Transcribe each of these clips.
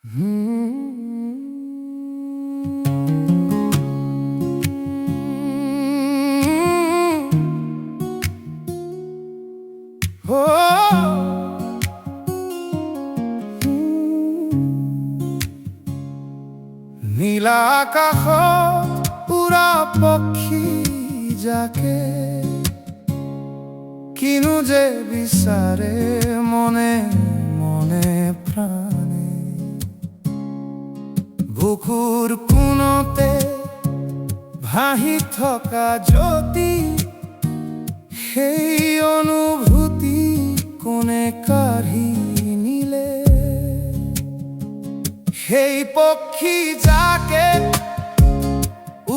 নীলা আকাশত উৰা পক্ষী যাকে কিনো যে বিচাৰে মনে মনে প্ৰাণে, বুকুৰ কোণতে ভাহি থকা জ্যোতি, সেই অনুভূতি কোনে কাঢ়ি নিলে। সেই পক্ষী যাকে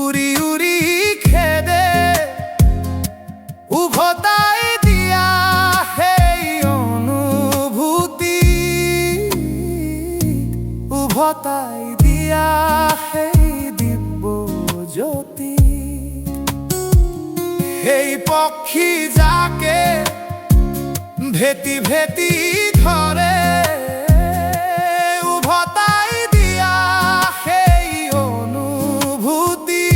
উৰি উৰি খেদে, উভতাই দিয়া সেই অনুভূতি, উভতাই দিয়া সেই দিব্য জ্যোতি। সেই পক্ষী যাকে ভেটি ভেটি ধৰে, উভতাই দিয়া সেই অনুভূতি,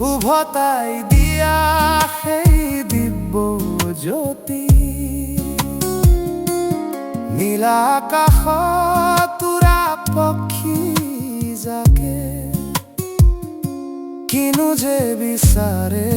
উভতাই দিয়া সেই দিব্য জ্যোতি। নীলা আকাশত উৰা পক্ষী যাকে কিনো যে বিচাৰে